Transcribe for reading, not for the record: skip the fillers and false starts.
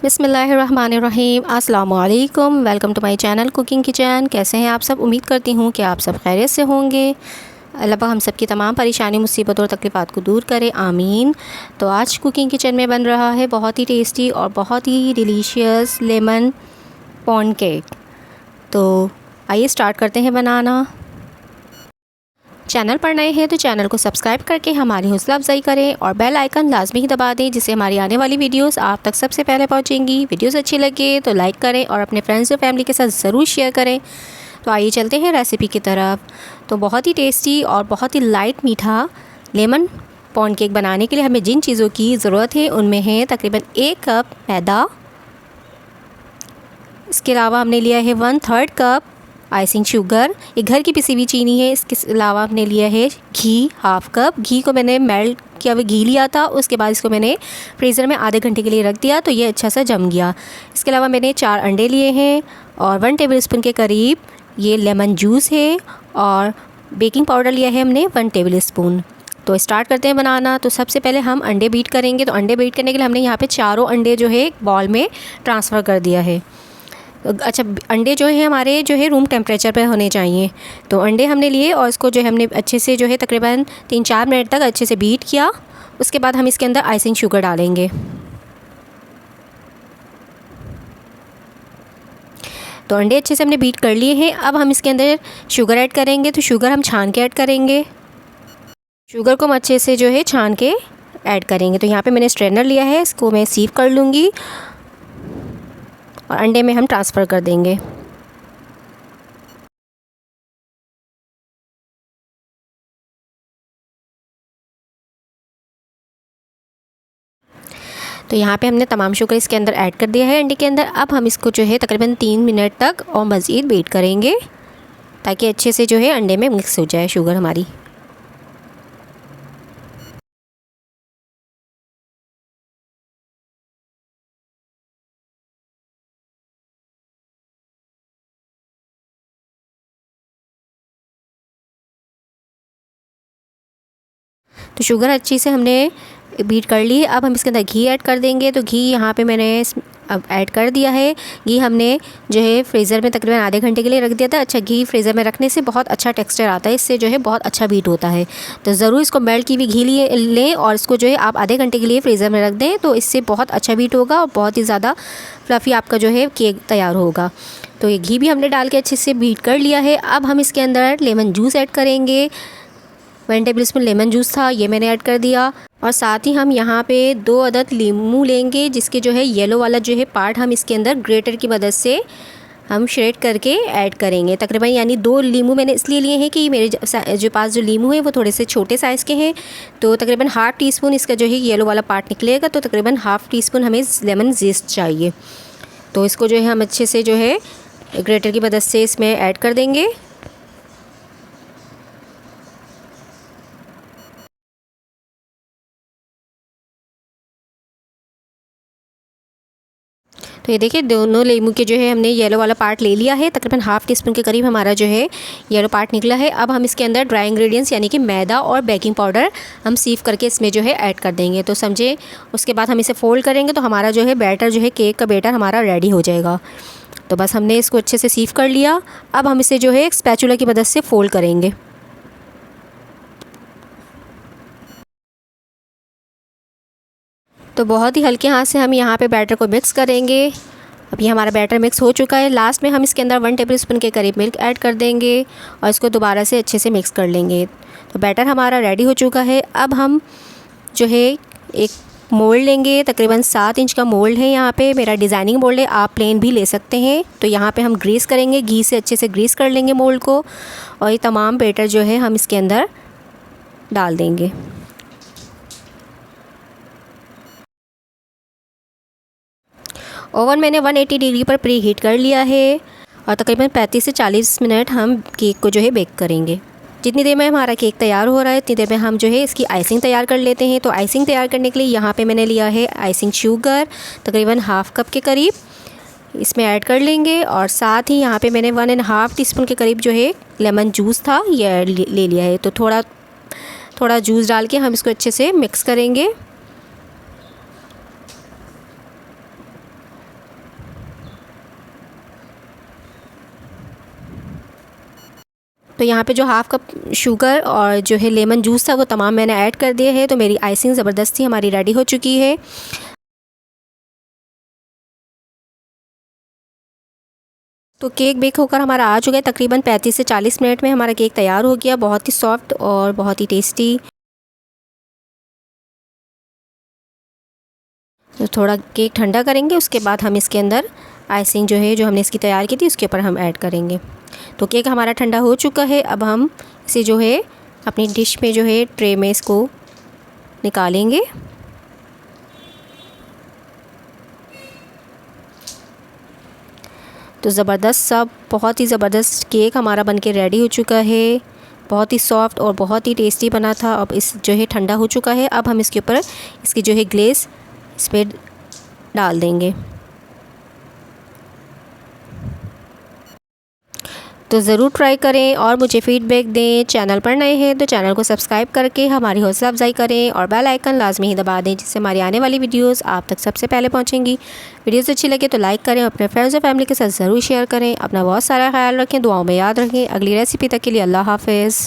बिस्मिल्लाहिर्रहमानिर्रहीम। अस्सलामु अलैकुम। Welcome to my channel cooking kitchen. कैसे हैं आप सब? उम्मीद करती हूँ कि आप सब खैरियत से होंगे। अल्लाह पाक हम सब की तमाम परेशानी, मुसीबत और तकलीफ़ात को दूर करे, आमीन। तो आज कुकिंग किचन में बन रहा है बहुत ही टेस्टी और बहुत ही डिलीशियस लेमन पॉन्ड केक। तो आइए स्टार्ट करते हैं बनाना। चैनल पर नए हैं तो चैनल को सब्सक्राइब करके हमारी हौसला अफजाई करें और बेल आइकन लाजमी ही दबा दें, जिससे हमारी आने वाली वीडियोस आप तक सबसे पहले पहुंचेंगी। वीडियोस अच्छी लगे तो लाइक करें और अपने फ्रेंड्स और फैमिली के साथ ज़रूर शेयर करें। तो आइए चलते हैं रेसिपी की तरफ। तो बहुत ही टेस्टी और बहुत ही लाइट मीठा लेमन पॉन्ड केक बनाने के लिए हमें जिन चीज़ों की ज़रूरत है उनमें है तकरीबन 1 कप मैदा। इसके अलावा हमने लिया है 1/3 कप आइसिंग शुगर, ये घर की पिसी हुई चीनी है। इसके अलावा हमने लिया है घी 1/2 कप। घी को मैंने मेल्ट किया हुआ घी लिया था, उसके बाद इसको मैंने फ्रीज़र में आधे घंटे के लिए रख दिया तो ये अच्छा सा जम गया। इसके अलावा मैंने 4 अंडे लिए हैं और 1 टेबलस्पून के करीब ये लेमन जूस है और बेकिंग पाउडर लिया है हमने 1 टेबलस्पून। तो स्टार्ट करते हैं बनाना। तो सबसे पहले हम अंडे बीट करेंगे। तो अंडे बीट करने के लिए हमने यहाँ पे चारों अंडे जो है बॉल में ट्रांसफ़र कर दिया है। अच्छा, अंडे जो है हमारे जो है रूम टेम्परेचर पे होने चाहिए। तो अंडे हमने लिए और इसको जो है हमने अच्छे से जो है तकरीबन 3-4 मिनट तक अच्छे से बीट किया। उसके बाद हम इसके अंदर आइसिंग शुगर डालेंगे। तो अंडे अच्छे से हमने बीट कर लिए हैं। अब हम इसके अंदर शुगर ऐड करेंगे। तो शुगर हम छान के ऐड करेंगे। शुगर को हम अच्छे से जो है छान के ऐड करेंगे। तो यहाँ पे मैंने स्ट्रेनर लिया है, इसको मैं सीव कर लूँगी और अंडे में हम ट्रांसफ़र कर देंगे। तो यहाँ पे हमने तमाम शुगर इसके अंदर ऐड कर दिया है अंडे के अंदर। अब हम इसको जो है तकरीबन 3 मिनट तक और मज़ीद बीट करेंगे ताकि अच्छे से जो है अंडे में मिक्स हो जाए शुगर हमारी। तो शुगर अच्छी से हमने बीट कर ली। अब हम इसके अंदर घी ऐड कर देंगे। तो घी यहाँ पे मैंने अब ऐड कर दिया है। घी हमने जो है फ्रीज़र में तकरीबन आधे घंटे के लिए रख दिया था। अच्छा, घी फ्रीज़र में रखने से बहुत अच्छा टेक्सचर आता है, इससे जो है बहुत अच्छा बीट होता है। तो ज़रूर इसको मेल्ट की हुई घी लिए लें और इसको जो है आप आधे घंटे के लिए फ्रीज़र में रख दें, तो इससे बहुत अच्छा बीट होगा और बहुत ही ज़्यादा फ्लफ़ी आपका जो है केक तैयार होगा। तो ये घी भी हमने डाल के अच्छे से बीट कर लिया है। अब हम इसके अंदर लेमन जूस ऐड करेंगे। 1 टेबलस्पून लेमन जूस था, ये मैंने ऐड कर दिया। और साथ ही हम यहाँ पे 2 अदद लीमू लेंगे, जिसके जो है येलो वाला जो है पार्ट हम इसके अंदर ग्रेटर की मदद से हम श्रेड करके ऐड करेंगे। तकरीबन यानी 2 लीमू मैंने इसलिए लिए हैं कि मेरे जो पास जो लीमू है वो थोड़े से छोटे साइज़ के हैं। तो तकरीबन 1/2 टीस्पून इसका जो है येलो वाला पार्ट निकलेगा। तो तकरीबन 1/2 टीस्पून हमें लेमन ज़ेस्ट चाहिए। तो इसको जो है हम अच्छे से जो है ग्रेटर की मदद से इसमें ऐड कर देंगे। तो ये देखिए दोनों लीमू के जो है हमने येलो वाला पार्ट ले लिया है। तकरीबन 1/2 टीस्पून के करीब हमारा जो है येलो पार्ट निकला है। अब हम इसके अंदर ड्राई इंग्रेडिएंट्स यानी कि मैदा और बेकिंग पाउडर हम सीव करके इसमें जो है ऐड कर देंगे। तो समझे, उसके बाद हम इसे फ़ोल्ड करेंगे तो हमारा जो है बैटर जो है केक का बैटर हमारा रेडी हो जाएगा। तो बस हमने इसको अच्छे से सीव कर लिया। अब हम इसे जो है एक स्पैचुला की मदद से फ़ोल्ड करेंगे। तो बहुत ही हल्के हाथ से हम यहाँ पे बैटर को मिक्स करेंगे। अब ये हमारा बैटर मिक्स हो चुका है। लास्ट में हम इसके अंदर 1 टेबलस्पून के करीब मिल्क ऐड कर देंगे और इसको दोबारा से अच्छे से मिक्स कर लेंगे। तो बैटर हमारा रेडी हो चुका है। अब हम जो है एक मोल्ड लेंगे, तकरीबन 7 इंच का मोल्ड है। यहाँ पे मेरा डिज़ाइनिंग मोल्ड है, आप प्लेन भी ले सकते हैं। तो यहाँ पे हम ग्रीस करेंगे, घी से अच्छे से ग्रीस कर लेंगे मोल्ड को और ये तमाम बैटर जो है हम इसके अंदर डाल देंगे। ओवन मैंने 180 डिग्री पर प्री हीट कर लिया है और तकरीबन 35 से 40 मिनट हम केक को जो है बेक करेंगे। जितनी देर में हमारा केक तैयार हो रहा है उतनी देर में हम जो है इसकी आइसिंग तैयार कर लेते हैं। तो आइसिंग तैयार करने के लिए यहाँ पे मैंने लिया है आइसिंग शुगर, तकरीबन 1/2 कप के करीब इसमें ऐड कर लेंगे। और साथ ही यहाँ पे मैंने 1.5 टीस्पून के करीब जो है लेमन जूस था ये ले लिया है। तो थोड़ा थोड़ा जूस डाल के हम इसको अच्छे से मिक्स करेंगे। तो यहाँ पे जो हाफ़ कप शुगर और जो है लेमन जूस था वो तमाम मैंने ऐड कर दिए है। तो मेरी आइसिंग ज़बरदस्ती हमारी रेडी हो चुकी है। तो केक बेक होकर हमारा आ चुका है। तकरीबन 35 से 40 मिनट में हमारा केक तैयार हो गया। बहुत ही सॉफ्ट और बहुत ही टेस्टी। तो थोड़ा केक ठंडा करेंगे, उसके बाद हम इसके अंदर आइसिंग जो है जो हमने इसकी तैयार की थी उसके ऊपर हम ऐड करेंगे। तो केक हमारा ठंडा हो चुका है। अब हम इसे जो है अपनी डिश में जो है ट्रे में इसको निकालेंगे। तो ज़बरदस्त सा बहुत ही ज़बरदस्त केक हमारा बनके रेडी हो चुका है। बहुत ही सॉफ्ट और बहुत ही टेस्टी बना था। अब इस जो है ठंडा हो चुका है। अब हम इसके ऊपर इसकी जो है ग्लेज़ इस पर डाल देंगे। तो ज़रूर ट्राई करें और मुझे फ़ीडबैक दें। चैनल पर नए हैं तो चैनल को सब्सक्राइब करके हमारी हौसला अफजाई करें और बेल आइकन लाजमी ही दबा दें, जिससे हमारी आने वाली वीडियोस आप तक सबसे पहले पहुंचेंगी। वीडियोस अच्छी लगे तो लाइक करें, अपने फ्रेंड्स और फैमिली के साथ ज़रूर शेयर करें। अपना बहुत सारा ख्याल रखें, दुआओं में याद रखें। अगली रेसिपी तक के लिए अल्लाह हाफ़िज़।